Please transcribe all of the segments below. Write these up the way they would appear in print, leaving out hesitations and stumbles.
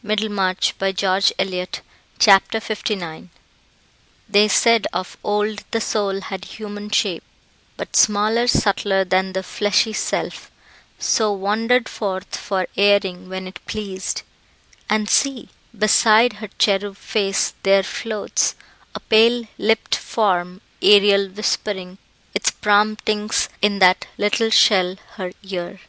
Middlemarch by George Eliot, Chapter 59. They said of old the soul had human shape, but smaller, subtler than the fleshy self, so wandered forth for airing when it pleased. And see, beside her cherub face there floats a pale-lipped form, aerial whispering its promptings in that little shell her ear.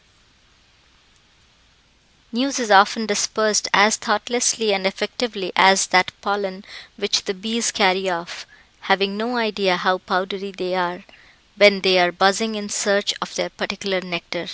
News is often dispersed as thoughtlessly and effectively as that pollen which the bees carry off, having no idea how powdery they are, when they are buzzing in search of their particular nectar.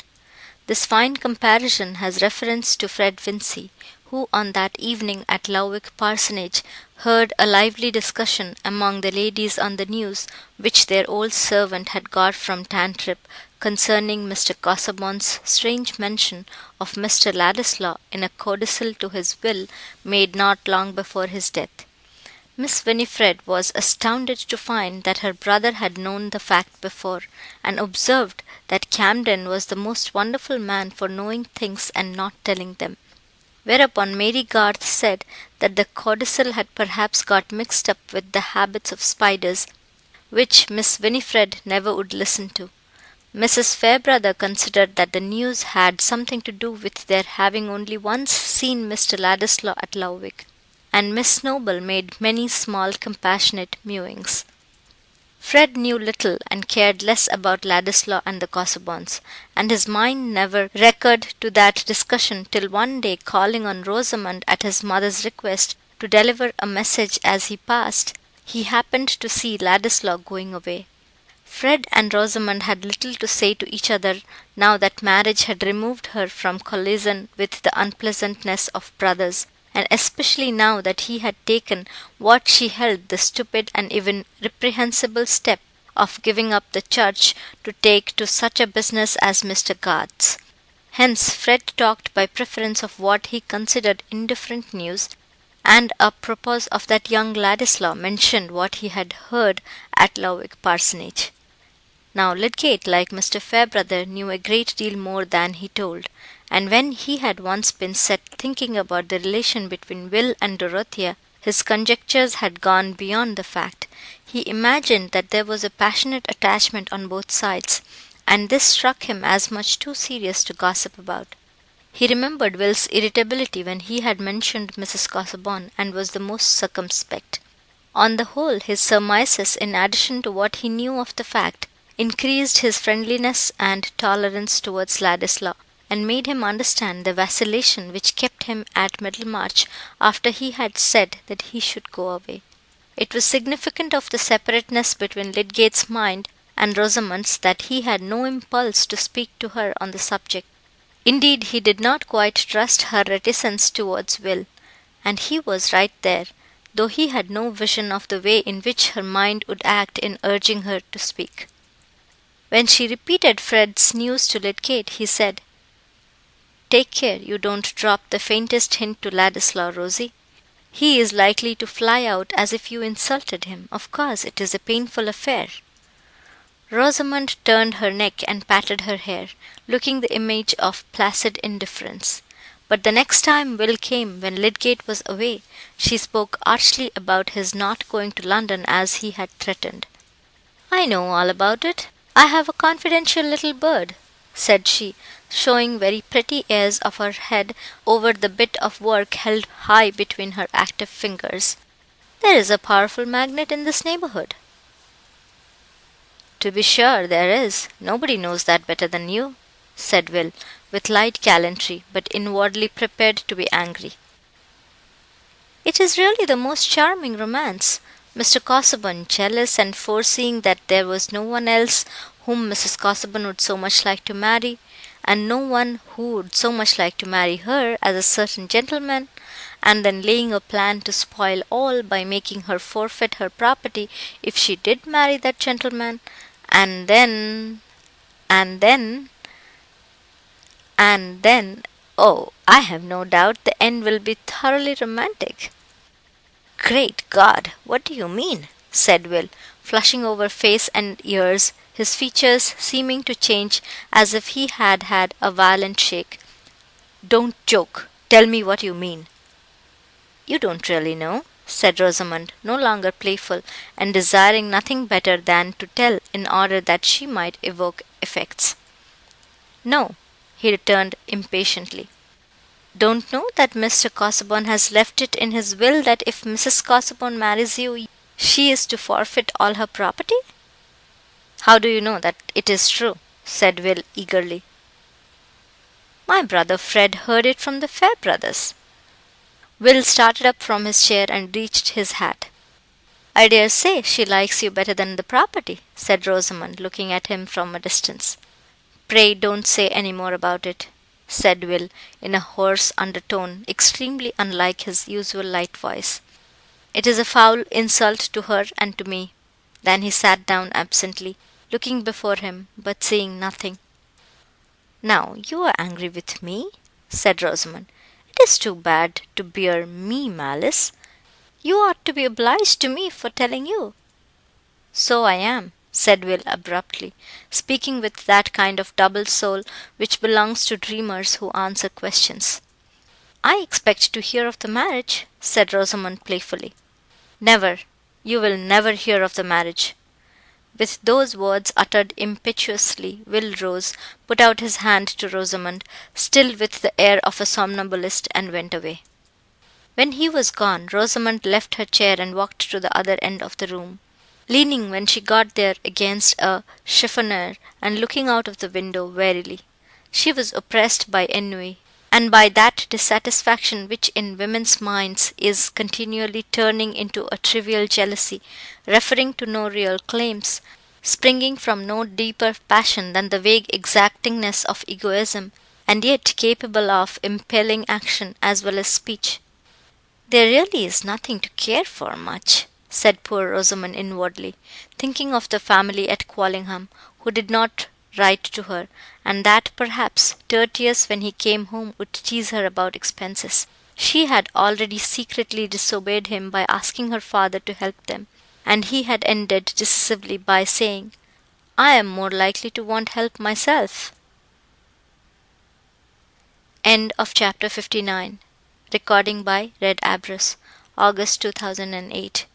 This fine comparison has reference to Fred Vincy, who on that evening at Lowick Parsonage heard a lively discussion among the ladies on the news which their old servant had got from Tantrip concerning Mr. Casaubon's strange mention of Mr. Ladislaw in a codicil to his will made not long before his death. Miss Winifred was astounded to find that her brother had known the fact before, and observed that Camden was the most wonderful man for knowing things and not telling them. Whereupon Mary Garth said that the codicil had perhaps got mixed up with the habits of spiders, which Miss Winifred never would listen to. Mrs. Fairbrother considered that the news had something to do with their having only once seen Mr. Ladislaw at Lowick, and Miss Noble made many small compassionate mewings. Fred knew little and cared less about Ladislaw and the Casaubons, and his mind never recurred to that discussion till one day, calling on Rosamond at his mother's request to deliver a message as he passed, he happened to see Ladislaw going away. Fred and Rosamond had little to say to each other now that marriage had removed her from collision with the unpleasantness of brothers, and especially now that he had taken what she held the stupid and even reprehensible step of giving up the church to take to such a business as Mr. Garth's. Hence Fred talked by preference of what he considered indifferent news, and a propos of that young Ladislaw mentioned what he had heard at Lowick Parsonage. Now Lydgate, like Mr. Fairbrother, knew a great deal more than he told, and when he had once been set thinking about the relation between Will and Dorothea, his conjectures had gone beyond the fact. He imagined that there was a passionate attachment on both sides, and this struck him as much too serious to gossip about. He remembered Will's irritability when he had mentioned Mrs. Casaubon, and was the most circumspect. On the whole, his surmises, in addition to what he knew of the fact, increased his friendliness and tolerance towards Ladislaw, and made him understand the vacillation which kept him at Middlemarch after he had said that he should go away. It was significant of the separateness between Lydgate's mind and Rosamond's that he had no impulse to speak to her on the subject. Indeed, he did not quite trust her reticence towards Will, and he was right there, though he had no vision of the way in which her mind would act in urging her to speak. When she repeated Fred's news to Lydgate, he said, "Take care you don't drop the faintest hint to Ladislaw, Rosie. He is likely to fly out as if you insulted him. Of course it is a painful affair." Rosamond turned her neck and patted her hair, looking the image of placid indifference. But the next time Will came, when Lydgate was away, she spoke archly about his not going to London as he had threatened. "I know all about it. I have a confidential little bird," said she, showing very pretty airs of her head over the bit of work held high between her active fingers. "There is a powerful magnet in this neighbourhood." "To be sure there is. Nobody knows that better than you," said Will, with light gallantry, but inwardly prepared to be angry. "It is really the most charming romance. Mr. Casaubon, jealous and foreseeing that there was no one else whom Mrs. Casaubon would so much like to marry, and no one who would so much like to marry her as a certain gentleman, and then laying a plan to spoil all by making her forfeit her property if she did marry that gentleman, and then, oh, I have no doubt the end will be thoroughly romantic." "Great God, what do you mean?" said Will, flushing over face and ears, his features seeming to change as if he had had a violent shake. "Don't joke. Tell me what you mean." You don't really know, said Rosamond, no longer playful, and desiring nothing better than to tell in order that she might evoke effects. No, he returned impatiently. Don't know that Mr. Casaubon has left it in his will that if Mrs. Casaubon marries you, she is to forfeit all her property? How do you know that it is true? Said Will eagerly. My brother Fred heard it from the Fairbrothers. Will started up from his chair and reached his hat. I dare say she likes you better than the property, said Rosamond, looking at him from a distance. Pray don't say any more about it, said Will, in a hoarse undertone, extremely unlike his usual light voice. It is a foul insult to her and to me. Then he sat down absently, looking before him, but seeing nothing. Now you are angry with me, said Rosamond. It is too bad to bear me malice. You ought to be obliged to me for telling you. So I am, said Will abruptly, speaking with that kind of double soul which belongs to dreamers who answer questions. I expect to hear of the marriage, said Rosamond playfully. Never. You will never hear of the marriage. With those words uttered impetuously, Will rose, put out his hand to Rosamond, still with the air of a somnambulist, and went away. When he was gone, Rosamond left her chair and walked to the other end of the room, leaning when she got there against a chiffonier, and looking out of the window wearily. She was oppressed by ennui, and by that dissatisfaction which in women's minds is continually turning into a trivial jealousy, referring to no real claims, springing from no deeper passion than the vague exactingness of egoism, and yet capable of impelling action as well as speech. There really is nothing to care for much, said poor Rosamond inwardly, thinking of the family at Quallingham, who did not write to her, and that perhaps Tertius when he came home would tease her about expenses. She had already secretly disobeyed him by asking her father to help them, and he had ended decisively by saying, I am more likely to want help myself. End of chapter 59. Recording by Red Abrus, August 2008.